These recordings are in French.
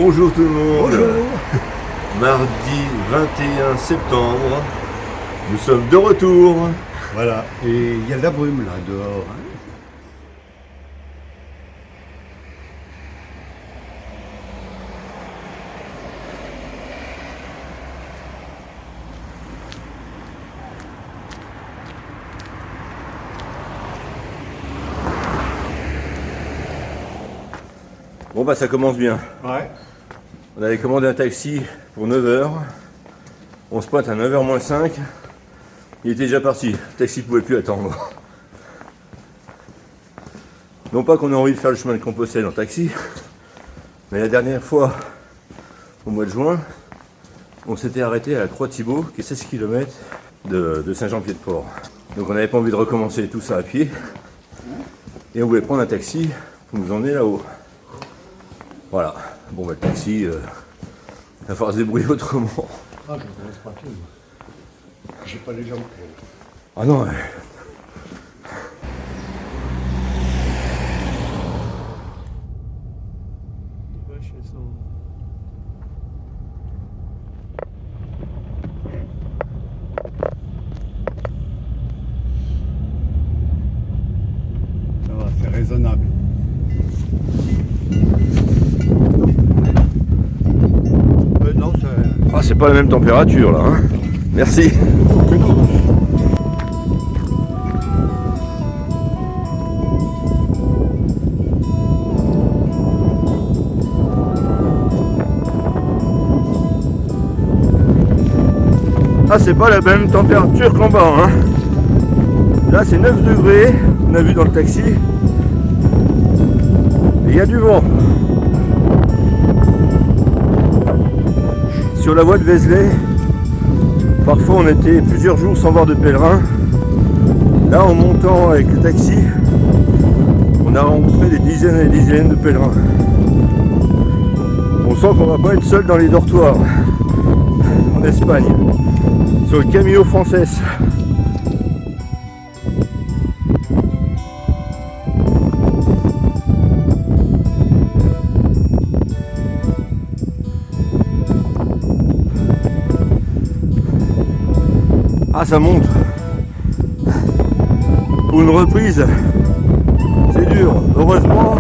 Bonjour tout le monde. Bonjour. Mardi 21 septembre, nous sommes de retour. Voilà, et il y a de la brume là dehors. Hein. Bon bah ça commence bien. Ouais. On avait commandé un taxi pour 9h. On se pointe à 9h moins 5. Il était déjà parti. Le taxi ne pouvait plus attendre. Non pas qu'on ait envie de faire le chemin de Compostelle en taxi, mais la dernière fois, au mois de juin, on s'était arrêté à la Croix-Thibault, qui est 16 km de Saint-Jean-Pied-de-Port. Donc on n'avait pas envie de recommencer tout ça à pied. Et on voulait prendre un taxi pour nous emmener là-haut. Voilà. Bon bah le taxi, il va falloir se débrouiller autrement. Ah, je ne laisse pas tout. J'ai pas les jambes. Ah non, Ça va, c'est raisonnable. Non, c'est... ah, c'est pas la même température là, hein. Merci. Ah, c'est pas la même température qu'en bas, hein. Là c'est 9 degrés, on a vu dans le taxi. Et il y a du vent. Sur la voie de Vézelay, parfois on était plusieurs jours sans voir de pèlerins. Là, en montant avec le taxi, on a rencontré des dizaines et des dizaines de pèlerins. On sent qu'on va pas être seul dans les dortoirs en Espagne, sur le Camino Frances. Ah, ça monte. Pour une reprise, c'est dur. Heureusement,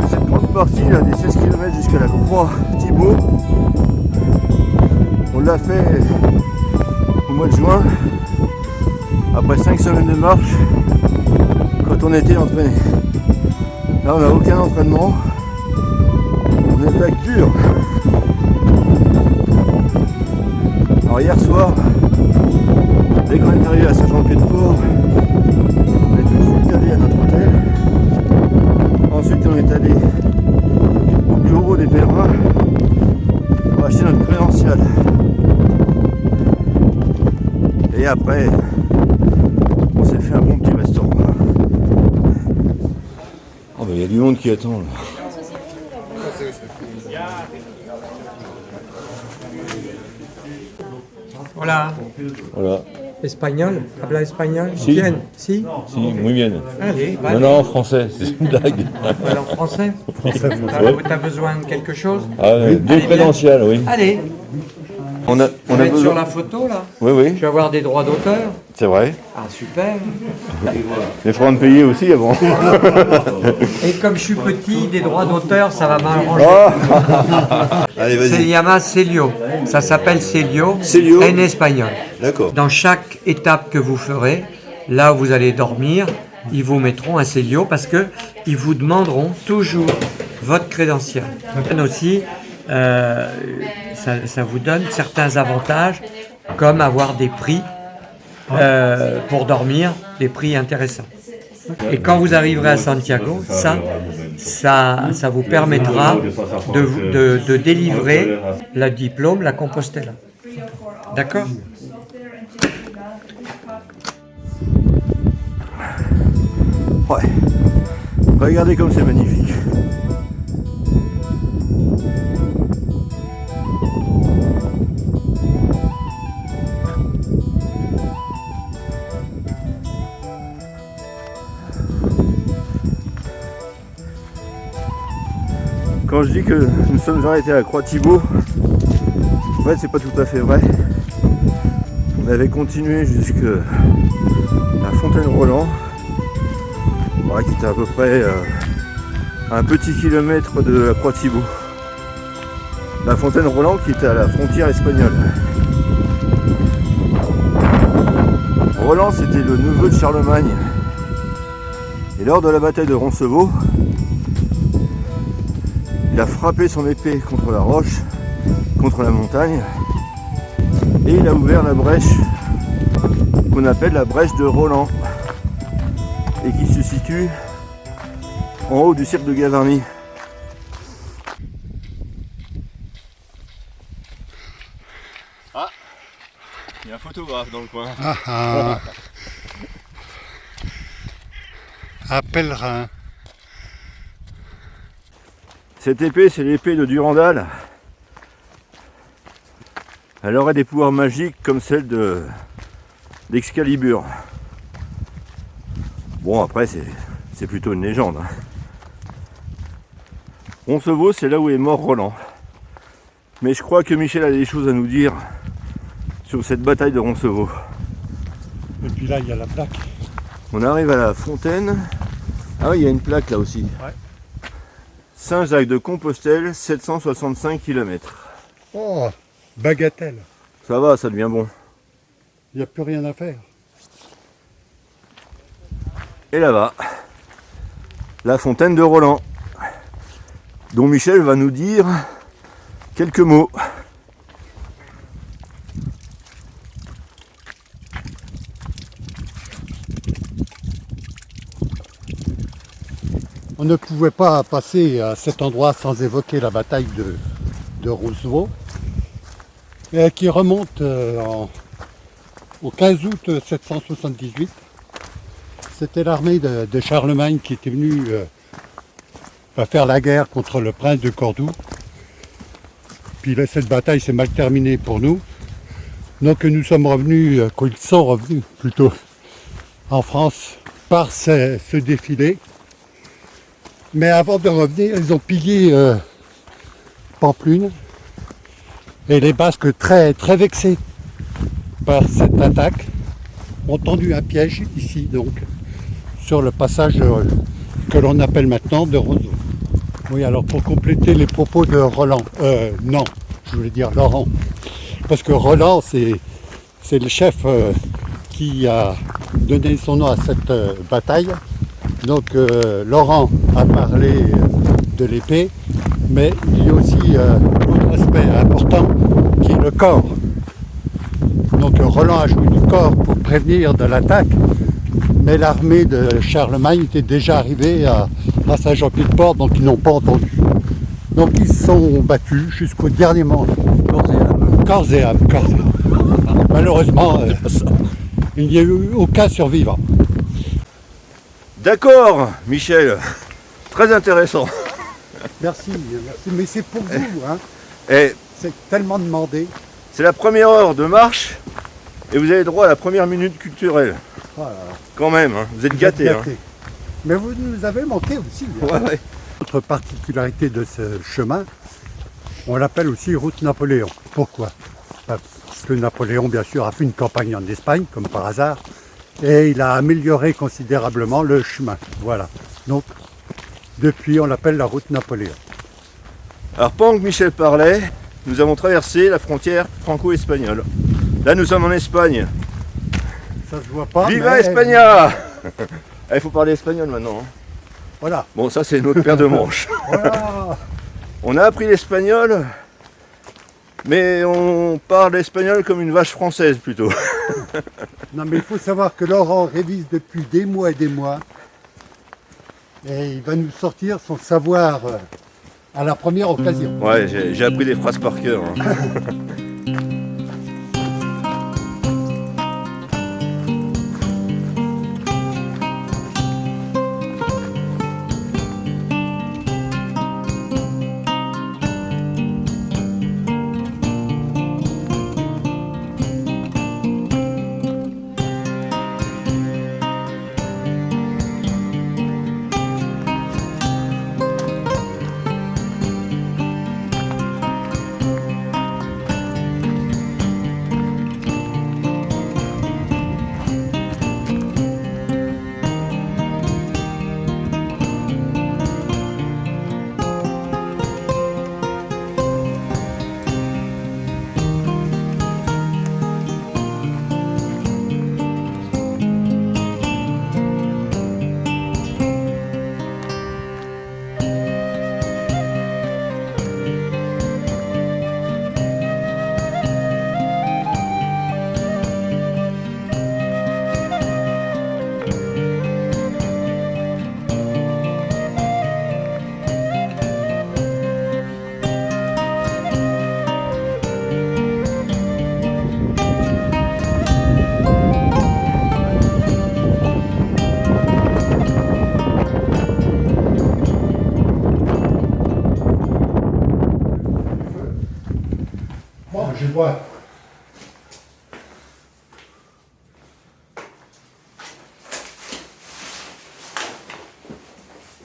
cette grande partie là, des 16 km jusqu'à la croix Thibault, on l'a fait au mois de juin, après 5 semaines de marche, quand on était entraîné. Là, on n'a aucun entraînement. On est plaque dure. Alors hier soir, dès qu'on est arrivé à Saint-Jean-Pied-de-Port, on est tout de suite allé à notre hôtel. Ensuite on est allé au bureau des pèlerins pour acheter notre crédential. Et après, on s'est fait un bon petit restaurant. Oh bah il y a du monde qui attend là. Hola, Voilà. espagnol, habla espagnol. Si. Bien, si. Si, muy bien. Allez, Non, non, en français, c'est une blague. Alors français. Ouais. T'as besoin de quelque chose? Ah, deux Allez, crédentials, oui. Allez, On a on va être besoin. sur la photo là. Oui, oui, Je vais avoir des droits d'auteur. c'est vrai. Ah super. Il faudra me payer aussi avant. Et comme je suis petit, des droits d'auteur, ça va m'arranger. Allez, Se llama Celio. Ça s'appelle Celio, Celio. en espagnol. D'accord. Dans chaque étape que vous ferez, là où vous allez dormir, ils vous mettront un Celio parce que ils vous demanderont toujours votre crédential. Aussi, ça vous donne certains avantages comme avoir des prix pour dormir, des prix intéressants. Et quand vous arriverez à Santiago, ça vous permettra de délivrer le diplôme, la Compostela. D'accord? Ouais. Regardez comme c'est magnifique. Quand je dis que nous sommes arrêtés à Croix-Thibault, en fait c'est pas tout à fait vrai. On avait continué jusque la Fontaine-Roland, voilà, qui était à peu près à un petit kilomètre de la Croix-Thibault. La Fontaine-Roland qui était à la frontière espagnole. Roland, c'était le neveu de Charlemagne. Et lors de la bataille de Roncevaux, il a frappé son épée contre la roche, contre la montagne, et il a ouvert la brèche qu'on appelle la brèche de Roland, et qui se situe en haut du cirque de Gavarnie. Ah, il y a un photographe dans le coin. Un pèlerin. Cette épée, c'est l'épée de Durandal. Elle aurait des pouvoirs magiques comme celle d'Excalibur. Bon, après, c'est plutôt une légende. Roncevaux, c'est là où est mort Roland. Mais je crois que Michel a des choses à nous dire sur cette bataille de Roncevaux. Et puis là, il y a la plaque. On arrive à la fontaine. Ah oui, il y a une plaque là aussi. Ouais. Saint-Jacques de Compostelle, 765 km. Oh, bagatelle. Ça va, ça devient bon. Il n'y a plus rien à faire. Et là-bas, la fontaine de Roland, dont Michel va nous dire quelques mots. On ne pouvait pas passer à cet endroit sans évoquer la bataille de Roncevaux, qui remonte au 15 août 778. C'était l'armée de Charlemagne qui était venue faire la guerre contre le prince de Cordoue. Puis là, cette bataille s'est mal terminée pour nous. Donc nous sommes revenus, ils sont revenus plutôt, en France par ce défilé. Mais avant de revenir, ils ont pillé Pampelune. Et les Basques, très, très vexés par cette attaque, ont tendu un piège ici, donc, sur le passage que l'on appelle maintenant de Roseau. Oui, alors pour compléter les propos de Roland, non, je voulais dire Laurent, parce que Roland, c'est le chef qui a donné son nom à cette bataille. Donc Laurent a parlé de l'épée, mais il y a aussi un autre aspect important qui est le corps. Donc Roland a joué du corps pour prévenir de l'attaque, mais l'armée de Charlemagne était déjà arrivée à Saint-Jean-Pied-de-Port, donc ils n'ont pas entendu. Donc ils se sont battus jusqu'au dernier moment. Corps et âme. Malheureusement, il n'y a eu aucun survivant. D'accord, Michel. Très intéressant. Merci, mais c'est pour vous, hein. Et C'est tellement demandé. c'est la première heure de marche et vous avez droit à la première minute culturelle. Oh là là. Quand même, hein. Vous êtes Vous gâtés. êtes gâtés. Mais vous nous avez manqué aussi. Hein. Hein. Ouais. Autre particularité de ce chemin, on l'appelle aussi route Napoléon. Pourquoi? Parce que Napoléon, bien sûr, a fait une campagne en Espagne, comme par hasard, et il a amélioré considérablement le chemin. Voilà. Donc, depuis, on l'appelle la route Napoléon. Alors pendant que Michel parlait, nous avons traversé la frontière franco-espagnole. Là nous sommes en Espagne. Ça se voit pas. Viva mais... España. Il faut parler espagnol maintenant. Hein. Voilà. Bon, ça c'est notre paire de manches. Voilà. On a appris l'espagnol, mais on parle espagnol comme une vache française plutôt. Non, mais il faut savoir que Laurent révise depuis des mois et des mois. Et il va nous sortir son savoir à la première occasion. Ouais, j'ai appris des phrases par cœur. Hein. je vois.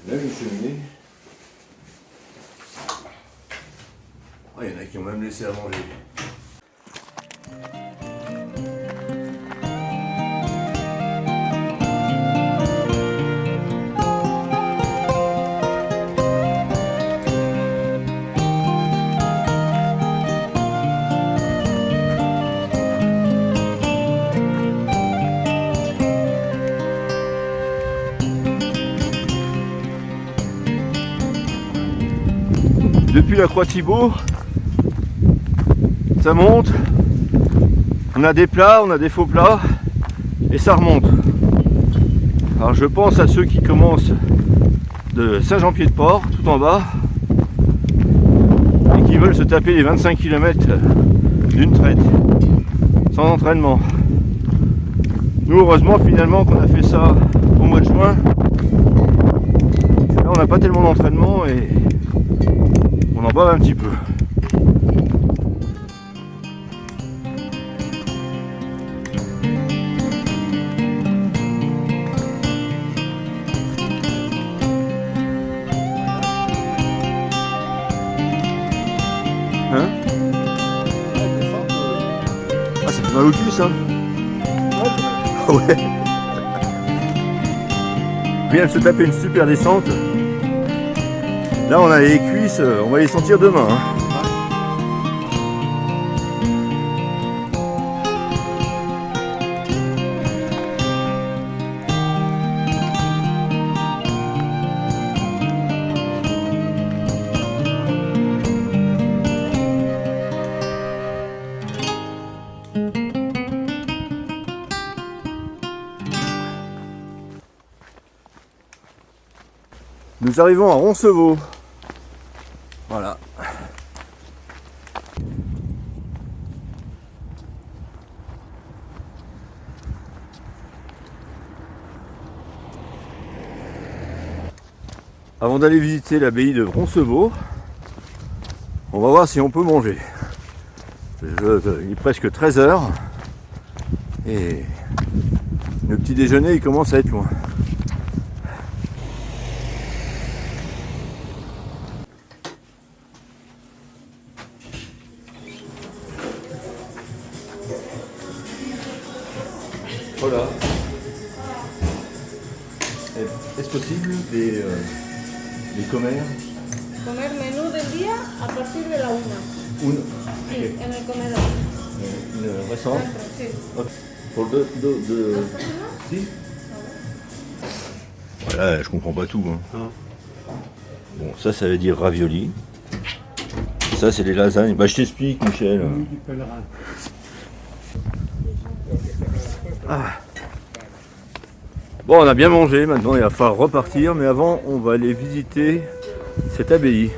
Là, une cheminée. Ah, il y en a qui ont même laissé à manger. Depuis la Croix Thibault, ça monte, on a des plats, on a des faux plats, et ça remonte. Alors je pense à ceux qui commencent de Saint-Jean-Pied-de-Port, tout en bas, et qui veulent se taper les 25 km d'une traite, sans entraînement. Nous, heureusement, finalement, qu'on a fait ça au mois de juin, là on n'a pas tellement d'entraînement, et on en bave un petit peu. Hein? Ah, ça fait mal au cul, ça. Ah ouais. Vient de se taper une super descente. Là, on a les cuisses, on va les sentir demain. Hein. Nous arrivons à Roncevaux. Voilà. Avant d'aller visiter l'abbaye de Roncevaux, on va voir si on peut manger. Il est presque 13 h et le petit déjeuner il commence à être loin. Voilà. Est-ce possible des comer? Comer menú del día a partir de la 1. Une. Sí, en el comedor. Une restaurant? Sí. Pour deux. Si? Voilà, je comprends pas tout. Hein. Bon, ça veut dire ravioli. Ça, c'est des lasagnes. Bah, je t'explique, Michel. Ah. Bon, on a bien mangé, maintenant il va falloir repartir, mais avant on va aller visiter cette abbaye.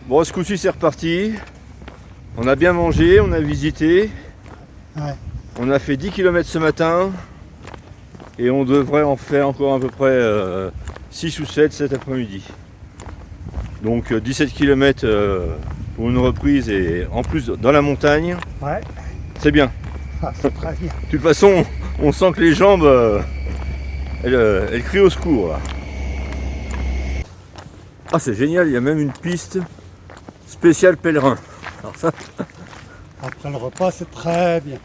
Bon, ce coup-ci c'est reparti. On a bien mangé, on a visité. Ouais. On a fait 10 km ce matin. Et on devrait en faire encore à peu près 6 ou 7 cet après-midi. Donc 17 km pour une reprise et en plus dans la montagne. Ouais. C'est bien. Ah, c'est très bien. De toute façon, on sent que les jambes, elles crient au secours. Là. Ah, c'est génial, il y a même une piste spéciale pèlerin. Alors ça... Après le repas, c'est très bien.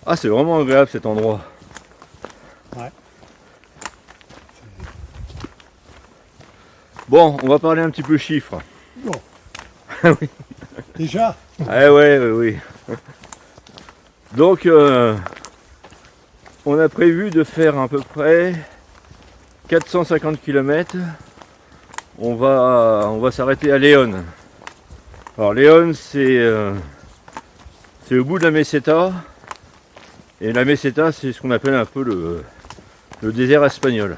Ah, c'est vraiment agréable cet endroit. Ouais. Bon, on va parler un petit peu chiffres. Bon. Oui. Déjà, Ah ouais, oui. Donc, on a prévu de faire à peu près 450 km. On va s'arrêter à Léon. Alors Léon, c'est au bout de la Meseta. Et la Meseta, c'est ce qu'on appelle un peu le désert espagnol.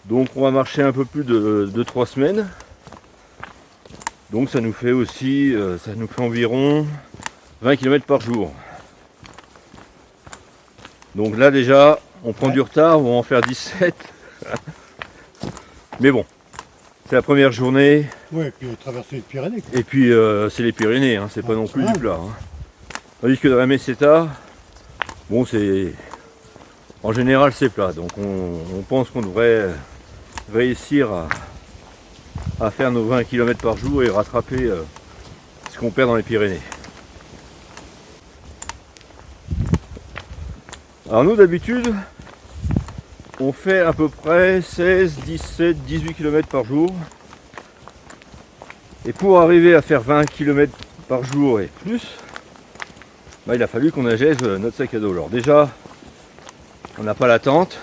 Donc on va marcher un peu plus de 3 semaines. Donc ça nous fait aussi, ça nous fait environ 20 km par jour. Donc là déjà, on prend du retard, on va en faire 17. Mais bon, c'est la première journée. ouais, puis traverser les Pyrénées. Quoi. Et puis c'est les Pyrénées, hein, c'est pas non plus du plat. Hein. Tandis que dans la Meseta, bon c'est. En général c'est plat. Donc on pense qu'on devrait réussir à faire nos 20 km par jour et rattraper ce qu'on perd dans les Pyrénées. Alors nous d'habitude on fait à peu près 16, 17, 18 km par jour. Et pour arriver à faire 20 km par jour et plus, bah, il a fallu qu'on agège notre sac à dos. Alors déjà, on n'a pas la tente,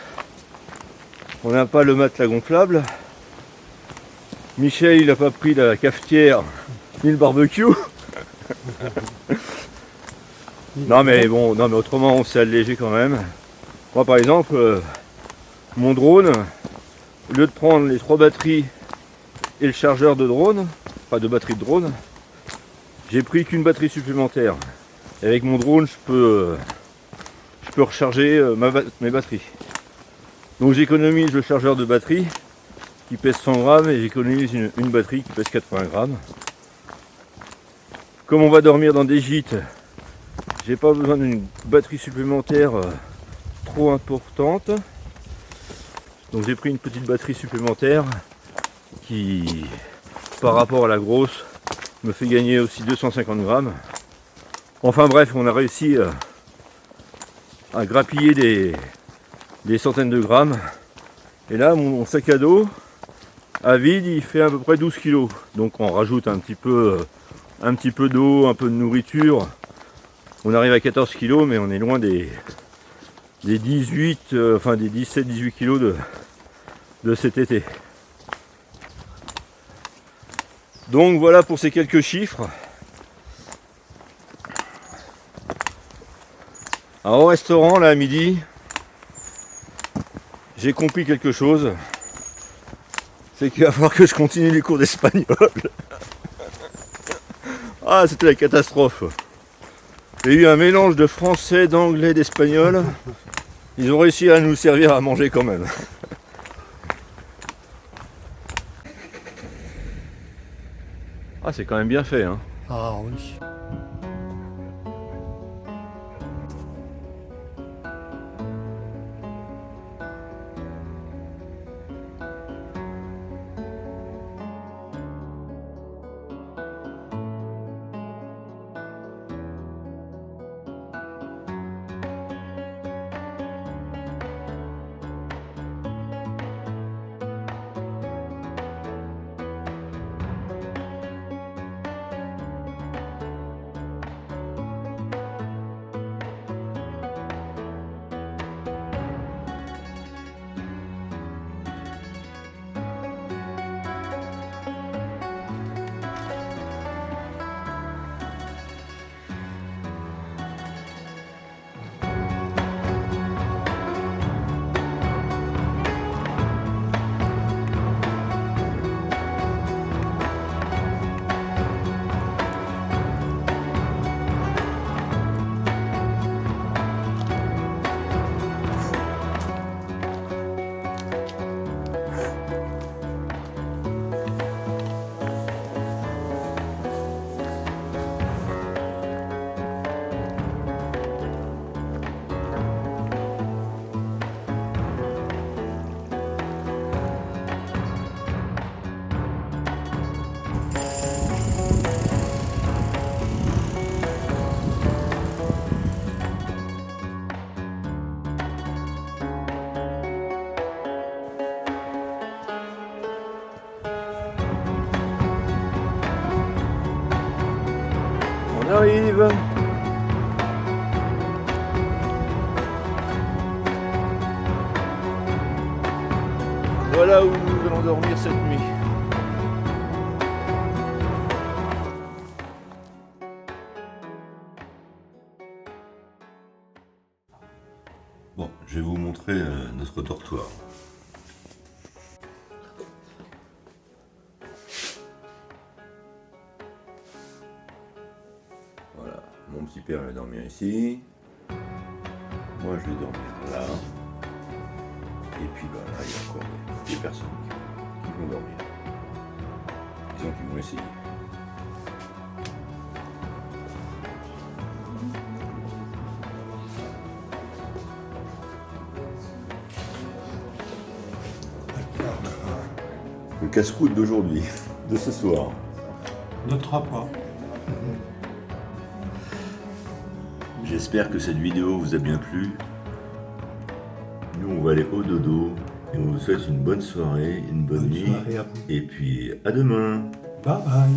on n'a pas le matelas gonflable. Michel il n'a pas pris la cafetière ni le barbecue. Non mais bon, non mais autrement on s'est allégé quand même. Moi par exemple, mon drone, au lieu de prendre les 3 batteries et le chargeur de drone, enfin de batterie de drone, j'ai pris qu'une batterie supplémentaire. Et avec mon drone je peux recharger mes batteries. Donc j'économise le chargeur de batterie qui pèse 100 grammes et j'économise une batterie qui pèse 80 grammes. Comme on va dormir dans des gîtes, j'ai pas besoin d'une batterie supplémentaire trop importante. Donc j'ai pris une petite batterie supplémentaire qui, par rapport à la grosse, me fait gagner aussi 250 grammes. Enfin bref, on a réussi à grappiller des centaines de grammes. Et là, mon sac à dos, à vide, il fait à peu près 12 kg. Donc on rajoute un petit peu d'eau, un peu de nourriture. On arrive à 14 kg, mais on est loin des 18, enfin des 17-18 kg de cet été. Donc voilà pour ces quelques chiffres. Alors au restaurant, là à midi, j'ai compris quelque chose. C'est qu'il va falloir que je continue les cours d'espagnol. Ah, c'était la catastrophe. Il y a eu un mélange de français, d'anglais, d'espagnol. Ils ont réussi à nous servir à manger quand même. Ah, c'est quand même bien fait, hein. Ah oui. J'arrive. Voilà où nous allons dormir cette nuit. Bon, je vais vous montrer notre dortoir. Voilà, mon petit père va dormir ici. Moi je vais dormir là. Et puis bah, là, il y a encore des personnes qui vont dormir. Disons qu'ils vont essayer. Le casse-croûte d'aujourd'hui, de ce soir. Notre repas. J'espère que cette vidéo vous a bien plu. Nous, on va aller au dodo et on vous souhaite une bonne soirée, une bonne nuit. Soirée à vous. Et puis à demain. Bye bye.